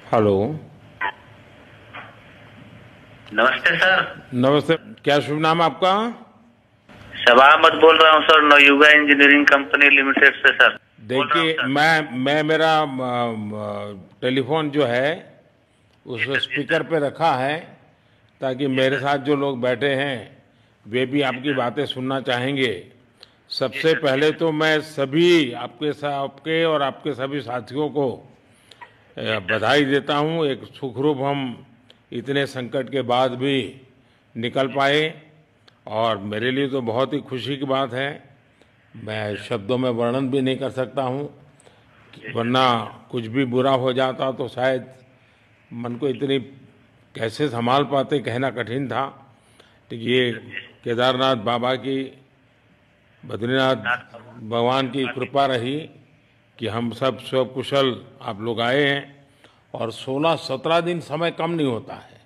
Hello. नमस्ते sir. नमस्ते। क्या शुभ नाम आपका? शबा अहमद बोल रहा हूँ sir, Navayuga engineering company limited से सर। देखिए, मैं मेरा टेलीफोन जो है उस स्पीकर पे रखा है ताकि मेरे साथ जो लोग बैठे हैं वे भी आपकी बातें सुनना चाहेंगे। सबसे पहले तो मैं सभी आपके और आपके सभी साथियों को बधाई देता हूँ। एक सुखरूप हम इतने संकट के बाद भी निकल पाए और मेरे लिए तो बहुत ही खुशी की बात है। मैं शब्दों में वर्णन भी नहीं कर सकता हूँ, वरना कुछ भी बुरा हो जाता तो शायद मन को इतनी कैसे संभाल पाते कहना कठिन था। तो ये केदारनाथ बाबा की, बद्रीनाथ भगवान की कृपा रही कि हम सब कुशल आप लोग आए हैं। और 16-17 दिन समय कम नहीं होता है।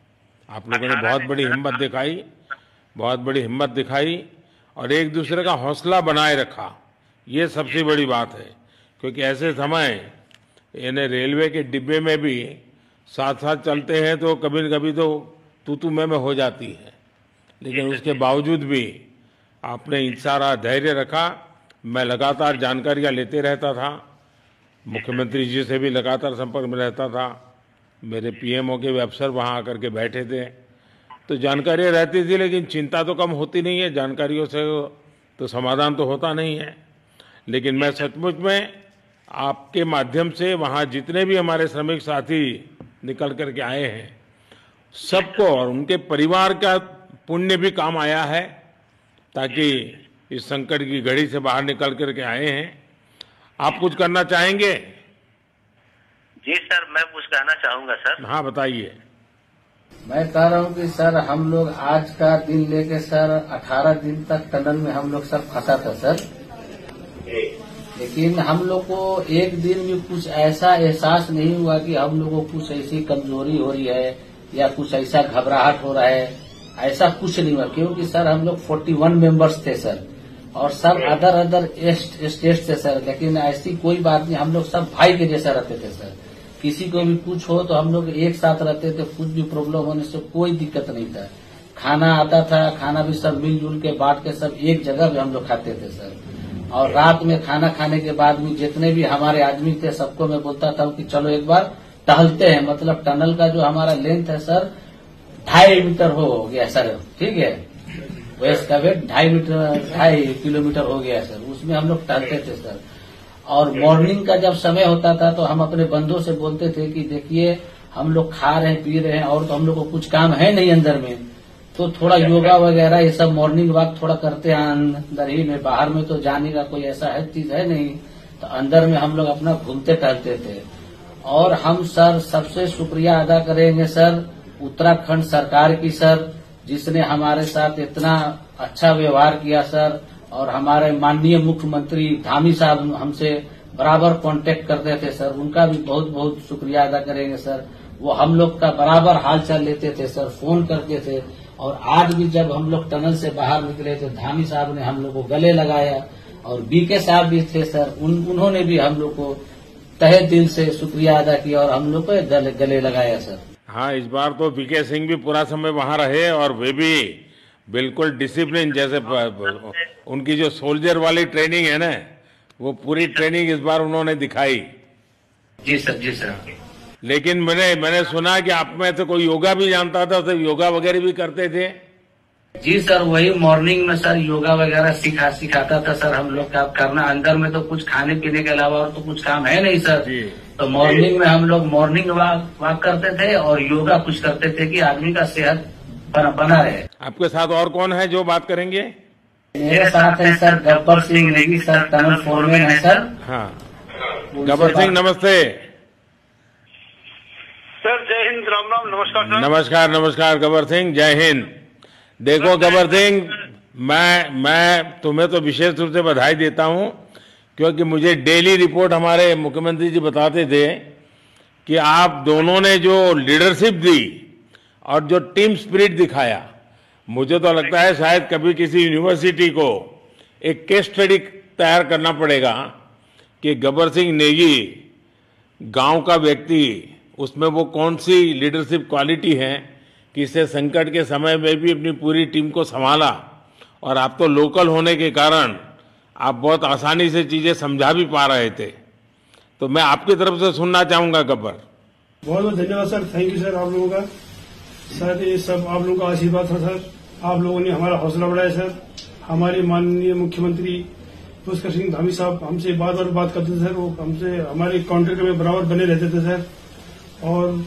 आप लोगों ने बहुत बड़ी हिम्मत दिखाई, बहुत बड़ी हिम्मत दिखाई और एक दूसरे का हौसला बनाए रखा। ये सबसे बड़ी बात है, क्योंकि ऐसे समय यानी रेलवे के डिब्बे में भी साथ साथ चलते हैं तो कभी न कभी तो तू मैं हो जाती है, लेकिन उसके बावजूद भी आपने सारा धैर्य रखा। मैं लगातार जानकारियां लेते रहता था, मुख्यमंत्री जी से भी लगातार संपर्क में रहता था, मेरे पीएमओ के भी अफसर वहाँ आकर के बैठे थे, तो जानकारियाँ रहती थी, लेकिन चिंता तो कम होती नहीं है। जानकारियों से तो समाधान तो होता नहीं है। लेकिन मैं सचमुच में आपके माध्यम से वहाँ जितने भी हमारे श्रमिक साथी निकल करके आए हैं सबको और उनके परिवार का पुण्य भी काम आया है, ताकि इस संकट की घड़ी से बाहर निकल करके आए हैं। आप कुछ करना चाहेंगे? जी सर, मैं कुछ कहना चाहूंगा सर। हाँ, बताइए। मैं कह रहा हूँ कि सर हम लोग आज का दिन लेके सर 18 दिन तक टनल में हम लोग सब फंसा था सर, लेकिन हम लोग को एक दिन भी कुछ ऐसा एहसास नहीं हुआ कि हम लोगों को कुछ ऐसी कमजोरी हो रही है या कुछ ऐसा घबराहट हो रहा है। ऐसा कुछ नहीं हुआ, क्योंकि सर हम लोग 41 मेंबर्स थे सर, और सब अदर स्टेट से सर, लेकिन ऐसी कोई बात नहीं। हम लोग सब भाई के जैसा रहते थे सर। किसी को भी कुछ हो तो हम लोग एक साथ रहते थे, कुछ भी प्रॉब्लम होने से कोई दिक्कत नहीं था। खाना आता था, खाना भी सब मिलजुल के बांट के सब एक जगह भी हम लोग खाते थे सर। और रात में खाना खाने के बाद भी जितने भी हमारे आदमी थे सबको मैं बोलता था कि चलो एक बार टहलते हैं। मतलब टनल का जो हमारा लेंथ है सर 2.5 मीटर हो गया सर, ठीक है, वेस्ट का वेट 2.5 किलोमीटर हो गया सर। उसमें हम लोग टहलते थे सर। और मॉर्निंग का जब समय होता था तो हम अपने बंधुओं से बोलते थे कि देखिए हम लोग खा रहे हैं, पी रहे हैं, और तो हम लोग को कुछ काम है नहीं अंदर में, तो थोड़ा योगा वगैरह ये सब मॉर्निंग वॉक थोड़ा करते हैं अंदर ही में। बाहर में तो जाने का कोई ऐसा है चीज है नहीं, तो अंदर में हम लोग अपना घूमते टहलते थे। और हम सर सबसे शुक्रिया अदा करेंगे सर उत्तराखंड सरकार की सर, जिसने हमारे साथ इतना अच्छा व्यवहार किया सर। और हमारे माननीय मुख्यमंत्री धामी साहब हमसे बराबर कांटेक्ट करते थे सर, उनका भी बहुत बहुत शुक्रिया अदा करेंगे सर। वो हम लोग का बराबर हालचाल लेते थे सर, फोन करते थे। और आज भी जब हम लोग टनल से बाहर निकले तो धामी साहब ने हम लोग को गले लगाया, और बीके साहब भी थे सर, उन्होंने भी हम लोग को तहे दिल से शुक्रिया अदा किया और हम लोग को गले लगाया सर। हाँ, इस बार तो बीके सिंह भी पूरा समय वहाँ रहे और वे भी बिल्कुल डिसिप्लिन, जैसे उनकी जो सोल्जर वाली ट्रेनिंग है ना, वो पूरी ट्रेनिंग इस बार उन्होंने दिखाई। जी सर, जी सर। लेकिन मैंने सुना कि आप में तो कोई योगा भी जानता था, तो योगा वगैरह भी करते थे? जी सर, वही मॉर्निंग में सर योगा वगैरह सिखाता था सर हम लोग का करना। अंदर में तो कुछ खाने पीने के अलावा और तो कुछ काम है नहीं सर जी। तो मॉर्निंग में हम लोग मॉर्निंग वॉक करते थे और योगा कुछ करते थे कि आदमी का सेहत बना रहे। आपके साथ और कौन है जो बात करेंगे? मेरे साथ है sir Gabbar Singh Negi sir, tunnel foreman है सर। हाँ, गब्बर सिंह नमस्ते सर। जय हिंद, राम राम, नमस्कार सर। नमस्कार नमस्कार गब्बर सिंह, जय हिंद। देखो गब्बर सिंह, मैं तुम्हें तो विशेष रूप से बधाई देता हूं, क्योंकि मुझे डेली रिपोर्ट हमारे मुख्यमंत्री जी बताते थे कि आप दोनों ने जो लीडरशिप दी और जो टीम स्पिरिट दिखाया, मुझे तो लगता है शायद कभी किसी यूनिवर्सिटी को एक केस स्टडी तैयार करना पड़ेगा कि गब्बर सिंह नेगी गांव का व्यक्ति उसमें वो कौन सी लीडरशिप क्वालिटी है कि इससे संकट के समय में भी अपनी पूरी टीम को संभाला, और आप तो लोकल होने के कारण आप बहुत आसानी से चीजें समझा भी पा रहे थे। तो मैं आपकी तरफ से सुनना चाहूंगा गब्बर। बहुत बहुत धन्यवाद सर, थैंक यू सर आप लोगों का। सर ये सब आप लोगों का आशीर्वाद था सर, आप लोगों ने हमारा हौसला बढ़ाया सर। हमारे माननीय मुख्यमंत्री पुष्कर सिंह धामी साहब हमसे बात करते थे सर, वो हमसे हमारे कॉन्ट्रैक्ट में बराबर बने रहते थे सर। और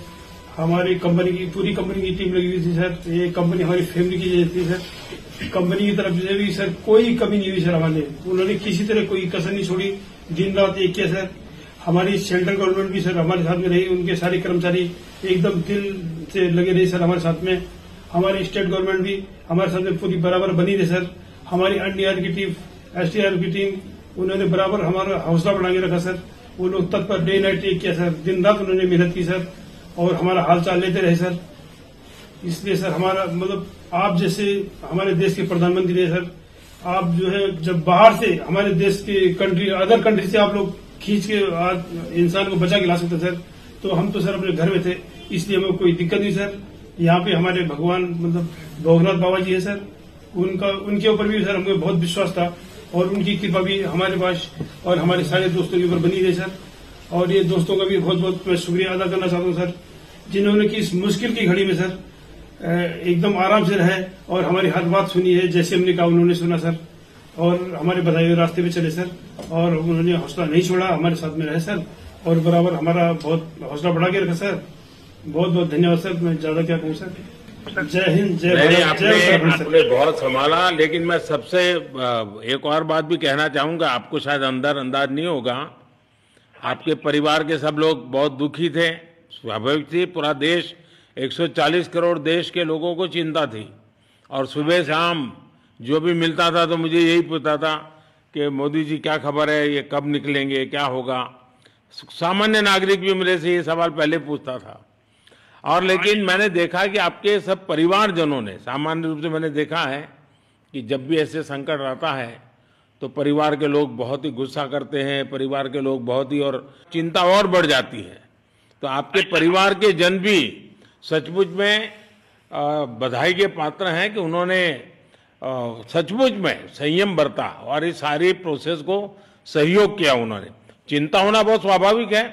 हमारी कंपनी की पूरी कंपनी की टीम लगी हुई थी सर। ये कंपनी हमारी फैमिली की जैसी थी सर। कंपनी की तरफ से भी सर कोई कमी नहीं हुई सर हमारे, उन्होंने किसी तरह कोई कसर नहीं छोड़ी, दिन रात एक किया सर। हमारी सेंट्रल गवर्नमेंट भी सर हमारे साथ में रही, उनके सारे कर्मचारी एकदम दिल से लगे रहे सर हमारे साथ में। हमारी स्टेट गवर्नमेंट भी हमारे साथ में पूरी बराबर बनी रही सर। हमारी एनडीआर की टीम, एसडीआर की टीम, उन्होंने बराबर हमारा हौसला बढ़ा के रखा सर। वो लोग तत्पर डे नाइट एक किया सर, दिन रात उन्होंने मेहनत की सर और हमारा हालचाल लेते रहे सर। इसलिए सर हमारा मतलब आप जैसे हमारे देश के प्रधानमंत्री रहे सर, आप जो है जब बाहर से हमारे देश के कंट्री अदर कंट्री से आप लोग खींच के इंसान को बचा के ला सकते सर, तो हम तो सर अपने घर में थे, इसलिए हमें कोई दिक्कत नहीं सर। यहाँ पे हमारे भगवान मतलब भोगनाथ बाबा जी है सर, उनके ऊपर भी सर हमें बहुत विश्वास था और उनकी कृपा भी हमारे पास और हमारे सारे दोस्तों के ऊपर बनी रही सर। और ये दोस्तों का भी बहुत बहुत मैं शुक्रिया अदा करना चाहता हूँ सर, जिन्होंने कि इस मुश्किल की घड़ी में सर एकदम आराम से रहे और हमारी हर बात सुनी है, जैसे हमने कहा उन्होंने सुना सर और हमारे बताए हुए रास्ते पे चले सर। और उन्होंने हौसला नहीं छोड़ा, हमारे साथ में रहे सर और बराबर हमारा बहुत हौसला बढ़ा के रखा सर। बहुत बहुत धन्यवाद सर, मैं ज्यादा क्या कहूँ सर। जय हिंद, जय भारत, जय उत्तराखंड सर। आपने बहुत संभाला, लेकिन मैं सबसे एक और बात भी कहना चाहूंगा, आपको शायद अंदाज नहीं होगा, आपके परिवार के सब लोग बहुत दुखी थे, स्वाभाविक थी। पूरा देश 140 करोड़ देश के लोगों को चिंता थी और सुबह शाम जो भी मिलता था तो मुझे यही पूछता था कि मोदी जी क्या खबर है, ये कब निकलेंगे, क्या होगा। सामान्य नागरिक भी मेरे से ये सवाल पहले पूछता था। और लेकिन मैंने देखा कि आपके सब परिवारजनों ने, सामान्य रूप से मैंने देखा है कि जब भी ऐसे संकट आता है तो परिवार के लोग बहुत ही गुस्सा करते हैं, परिवार के लोग बहुत ही, और चिंता और बढ़ जाती है। तो आपके परिवार के जन भी सचमुच में बधाई के पात्र हैं कि उन्होंने सचमुच में संयम बरता और इस सारी प्रोसेस को सहयोग किया उन्होंने। चिंता होना बहुत स्वाभाविक है,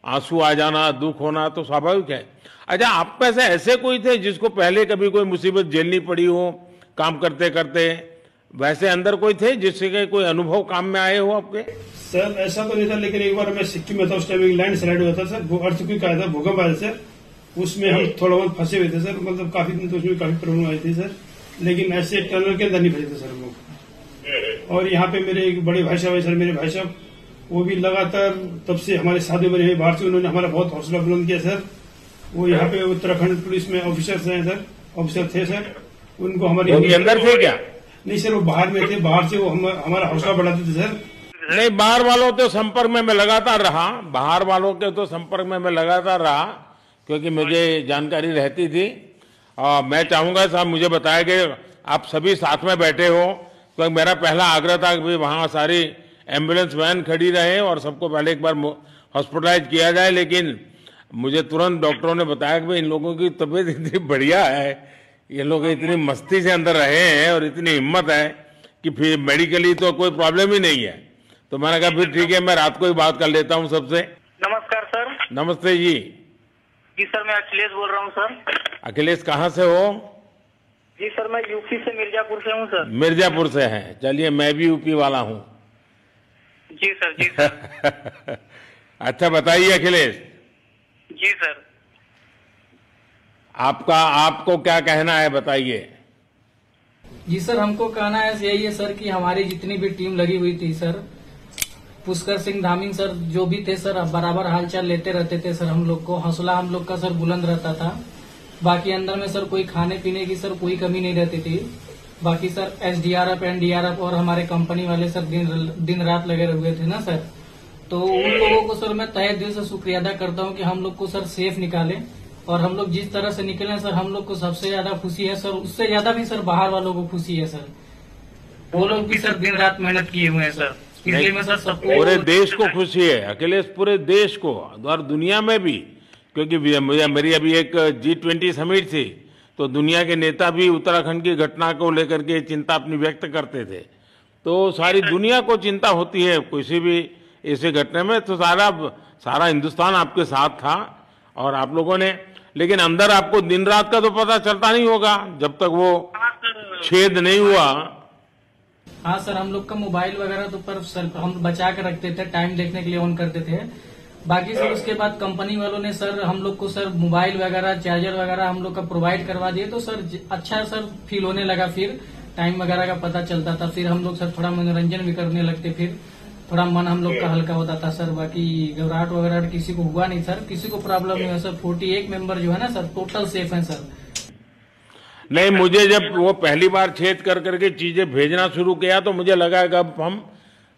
आंसू आ जाना, दुख होना तो स्वाभाविक है। अच्छा, आप में से ऐसे कोई थे जिसको पहले कभी कोई मुसीबत झेलनी पड़ी हो काम करते करते? वैसे अंदर कोई थे जिससे कोई अनुभव काम में आए हो आपके? सर ऐसा तो नहीं था, लेकिन एक बार मैं सिक्किम में था, उस टाइम लैंड स्लाइड हुआ था सर, अर्थक्वेक आया था, भूकंप आया सर, उसमें हम थोड़ा बहुत फंसे हुए थे सर। मतलब काफी दिन तो उसमें काफी प्रॉब्लम आई थी सर, लेकिन ऐसे टनल के अंदर नहीं फंसे थे सर हम लोग। और यहाँ पे मेरे एक बड़े भाई साहब है सर, मेरे भाई साहब वो भी लगातार तब से हमारे साथ में रहे बाहर से, उन्होंने हमारा बहुत हौसला बुलंद किया सर। वो यहाँ पे उत्तराखंड पुलिस में ऑफिसर्स हैं सर, ऑफिसर थे सर, उनको हमारी अंदर थे क्या? नहीं सर, वो बाहर में थे, बाहर से वो हमारा हौसला बढ़ाते थे सर। नहीं, बाहर वालों तो संपर्क में मैं लगातार रहा, बाहर वालों के तो संपर्क में मैं लगातार रहा क्योंकि मुझे जानकारी रहती थी। मैं चाहूंगा साहब मुझे बताया कि आप सभी साथ में बैठे हो, तो मेरा पहला आग्रह था कि वहाँ सारी एम्बुलेंस वैन खड़ी रहे और सबको पहले एक बार हॉस्पिटलाइज किया जाए। लेकिन मुझे तुरंत डॉक्टरों ने बताया कि भाई इन लोगों की तबीयत इतनी बढ़िया है, ये लोग इतनी मस्ती से अंदर रहे हैं और इतनी हिम्मत है कि फिर मेडिकली तो कोई प्रॉब्लम ही नहीं है। तो मैंने कहा फिर ठीक है, मैं रात को ही बात कर लेता हूँ सबसे। नमस्कार सर। नमस्ते जी। जी सर, मैं अखिलेश बोल रहा हूँ सर। अखिलेश कहाँ से हो? जी सर, मैं यूपी से मिर्जापुर से हूँ सर। मिर्जापुर से हैं, चलिए मैं भी यूपी वाला हूँ। जी सर, जी सर। अच्छा बताइए अखिलेश। जी सर। आपको क्या कहना है, बताइए। जी सर, हमको कहना है यही है सर कि हमारी जितनी भी टीम लगी हुई थी सर, पुष्कर सिंह धामी सर जो भी थे सर, बराबर हालचाल लेते रहते थे सर। हम लोग को हौसला हम लोग का सर बुलंद रहता था। बाकी अंदर में सर कोई खाने पीने की सर कोई कमी नहीं रहती थी। बाकी सर एसडीआरएफ, एनडीआरएफ और हमारे कंपनी वाले सर दिन रात लगे हुए थे ना सर, तो उन लोगों को सर मैं तहे दिल से शुक्रिया अदा करता हूँ कि हम लोग को सर सेफ निकाले। और हम लोग जिस तरह से निकले सर, हम लोग को सबसे ज्यादा खुशी है सर, उससे ज्यादा भी सर बाहर वालों को खुशी है सर। वो लोग भी सर दिन रात मेहनत किए हुए हैं सर, इसलिए मैं सर सबको, पूरे देश को खुशी है अखिलेश, पूरे देश को और दुनिया में भी क्योंकि मेरी अभी एक G20 समिट थी, तो दुनिया के नेता भी उत्तराखंड की घटना को लेकर के चिंता अपनी व्यक्त करते थे। तो सारी दुनिया को चिंता होती है किसी भी ऐसे घटना में, तो सारा हिंदुस्तान आपके साथ था और आप लोगों ने, लेकिन अंदर आपको दिन रात का तो पता चलता नहीं होगा जब तक वो छेद नहीं हुआ। हाँ सर, हम लोग का मोबाइल वगैरह तो पर सर हम बचा कर रखते थे, टाइम देखने के लिए ऑन करते थे। बाकी सर उसके बाद कंपनी वालों ने सर हम लोग को सर मोबाइल वगैरह, चार्जर वगैरह हम लोग का प्रोवाइड करवा दिए, तो सर अच्छा सर फील होने लगा। फिर टाइम वगैरह का पता चलता था, फिर हम लोग सर थोड़ा मनोरंजन भी करने लगते, फिर थोड़ा मन हम लोग का हल्का होता था सर। बाकी घबराहट वगैरह किसी को हुआ नहीं सर, किसी को प्रॉब्लम नहीं हुआ सर। 48 मेंबर जो है ना सर, टोटल सेफ हैं सर। नहीं, मुझे जब वो पहली बार छेद कर करके चीजें भेजना शुरू किया तो मुझे लगा कि अब हम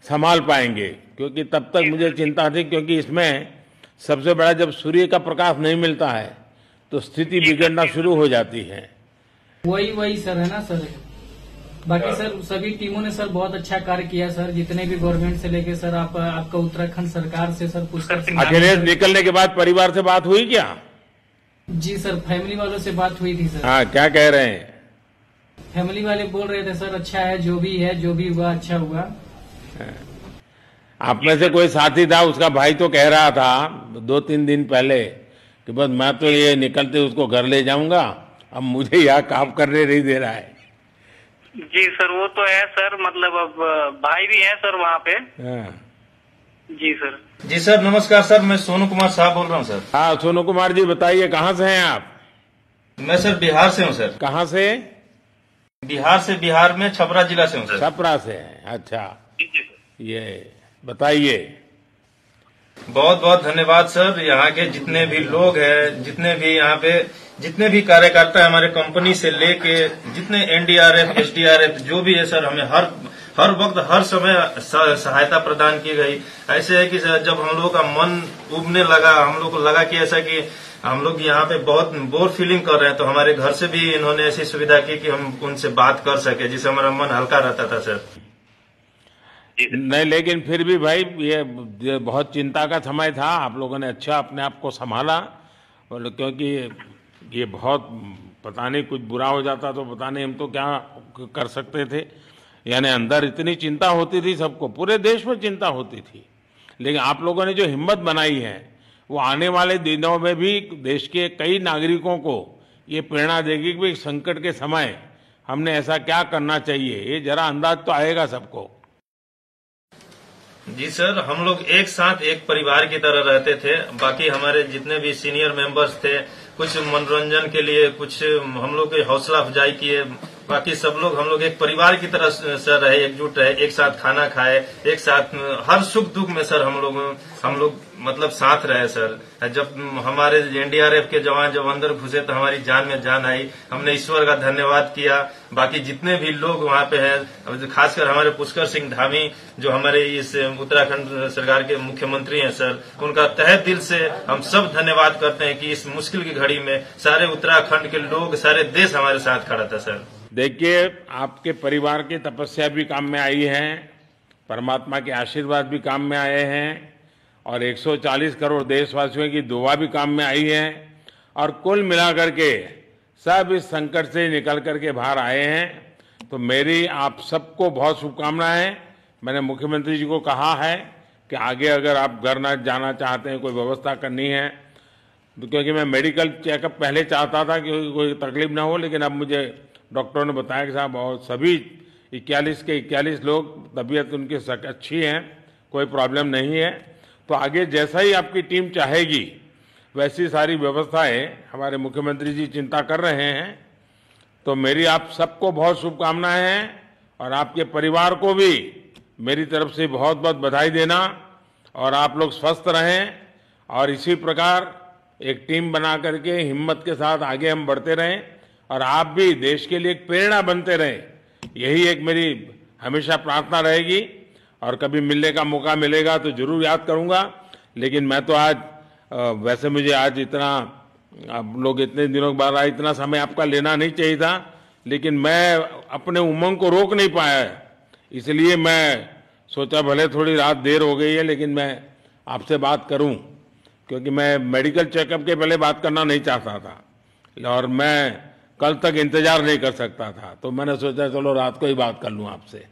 संभाल पाएंगे, क्योंकि तब तक मुझे चिंता थी, क्योंकि इसमें सबसे बड़ा जब सूर्य का प्रकाश नहीं मिलता है तो स्थिति बिगड़ना शुरू हो जाती है। वही सर है ना सर। बाकी सर सभी टीमों ने सर बहुत अच्छा कार्य किया सर, जितने भी गवर्नमेंट से लेके सर आपका उत्तराखंड सरकार से सर पुष्कर सिंह। अखिलेश निकलने के बाद परिवार से बात हुई क्या? जी सर, फैमिली वालों से बात हुई थी सर। हाँ, क्या कह रहे हैं? फैमिली वाले बोल रहे थे सर अच्छा है, जो भी हुआ अच्छा हुआ। आप में से कोई साथी था, उसका भाई तो कह रहा था 2-3 दिन पहले कि बस मैं तो ये निकलते उसको घर ले जाऊंगा, अब मुझे यहाँ काम करने नहीं दे रहा है। जी सर, वो तो है सर, मतलब अब भाई भी है सर वहाँ पे। हाँ। जी सर। जी सर, नमस्कार सर, मैं सोनू कुमार साहब बोल रहा हूँ सर। हाँ, सोनू कुमार जी बताइए, कहाँ से हैं आप? मैं सर बिहार से हूँ सर। कहाँ से? बिहार में छपरा जिला से हूँ सर। छपरा से हैं, अच्छा। ये बताइए। बहुत बहुत धन्यवाद सर। यहाँ के जितने भी लोग हैं, जितने भी यहाँ पे जितने भी कार्यकर्ता है हमारे कंपनी से लेके, जितने NDRF, SDRF जो भी है सर, हमें हर वक्त हर समय सहायता प्रदान की गई। ऐसे है कि सर जब हम लोग का मन उबने लगा, हम लोग को लगा कि ऐसा कि हम लोग यहाँ पे बहुत बोर फीलिंग कर रहे हैं, तो हमारे घर से भी इन्होंने ऐसी सुविधा की कि हम उनसे बात कर सके, जिससे हमारा मन हल्का रहता था सर। नहीं, लेकिन फिर भी भाई ये बहुत चिंता का समय था, आप लोगों ने अच्छा अपने आप को संभाला, और क्योंकि ये बहुत पता नहीं कुछ बुरा हो जाता तो पता नहीं हम तो क्या कर सकते थे। यानी अंदर इतनी चिंता होती थी सबको, पूरे देश में चिंता होती थी, लेकिन आप लोगों ने जो हिम्मत बनाई है वो आने वाले दिनों में भी देश के कई नागरिकों को ये प्रेरणा देगी कि भाई संकट के समय हमने ऐसा क्या करना चाहिए, ये जरा अंदाज तो आएगा सबको। जी सर, हम लोग एक साथ एक परिवार की तरह रहते थे। बाकी हमारे जितने भी सीनियर मेंबर्स थे, कुछ मनोरंजन के लिए, कुछ हम लोग की हौसला अफजाई किए। बाकी सब लोग हम लोग एक परिवार की तरह सर रहे, एकजुट रहे, एक साथ खाना खाए, एक साथ हर सुख दुख में सर हम लोग मतलब साथ रहे सर। जब हमारे NDRF के जवान जब अंदर घुसे तो हमारी जान में जान आई, हमने ईश्वर का धन्यवाद किया। बाकी जितने भी लोग वहाँ पे हैं, खासकर हमारे पुष्कर सिंह धामी जो हमारे इस उत्तराखंड सरकार के मुख्यमंत्री हैं सर, उनका तहे दिल से हम सब धन्यवाद करते हैं कि इस मुश्किल की घड़ी में सारे उत्तराखंड के लोग, सारे देश हमारे साथ खड़ा था सर। देखिए, आपके परिवार की तपस्या भी काम में आई है, परमात्मा के आशीर्वाद भी काम में आए हैं, और 140 करोड़ देशवासियों की दुआ भी काम में आई है, और कुल मिलाकर के सब इस संकट से निकल करके बाहर आए हैं। तो मेरी आप सबको बहुत शुभकामनाएं। मैंने मुख्यमंत्री जी को कहा है कि आगे अगर आप घर न जाना चाहते हैं, कोई व्यवस्था करनी है, तो क्योंकि मैं मेडिकल चेकअप पहले चाहता था कि कोई तकलीफ ना हो, लेकिन अब मुझे डॉक्टरों ने बताया कि साहब और सभी 41 के 41 लोग तबीयत उनकी अच्छी है, कोई प्रॉब्लम नहीं है। तो आगे जैसा ही आपकी टीम चाहेगी वैसी सारी व्यवस्थाएं हमारे मुख्यमंत्री जी चिंता कर रहे हैं। तो मेरी आप सबको बहुत शुभकामनाएं हैं, और आपके परिवार को भी मेरी तरफ से बहुत बहुत बधाई देना, और आप लोग स्वस्थ रहें, और इसी प्रकार एक टीम बना करके हिम्मत के साथ आगे हम बढ़ते रहें, और आप भी देश के लिए एक प्रेरणा बनते रहें। यही एक मेरी हमेशा प्रार्थना रहेगी, और कभी मिलने का मौका मिलेगा तो जरूर याद करूंगा। लेकिन मैं तो आज वैसे मुझे आज इतना, आप लोग इतने दिनों के बाद इतना समय आपका लेना नहीं चाहिए था, लेकिन मैं अपने उमंग को रोक नहीं पाया, इसलिए मैं सोचा भले थोड़ी रात देर हो गई है लेकिन मैं आपसे बात करूं। क्योंकि मैं मेडिकल चेकअप के पहले बात करना नहीं चाहता था और मैं कल तक इंतजार नहीं कर सकता था, तो मैंने सोचा चलो रात को ही बात कर लूं आपसे।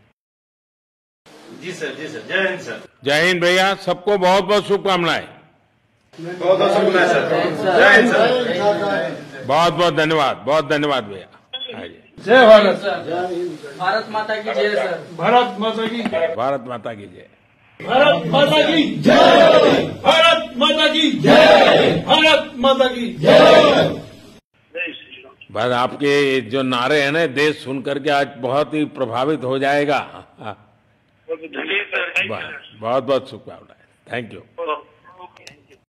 जी सर, जय हिंद सर। जय हिंद भैया, सबको बहुत बहुत शुभकामनाएं। बहुत बहुत शुभकामनाएं सर। जय हिंद सर। बहुत बहुत धन्यवाद भैया। जय भारत। भारत माता की जय सर। भारत माता की भारत माता की जय। भारत माता की जय। भारत माता की जय। भारत माता की जय। बस आपके जो नारे हैं ना, देश सुन करके आज बहुत ही प्रभावित हो जाएगा। जी सर, बहुत बहुत शुभकामनाएं। Thank you.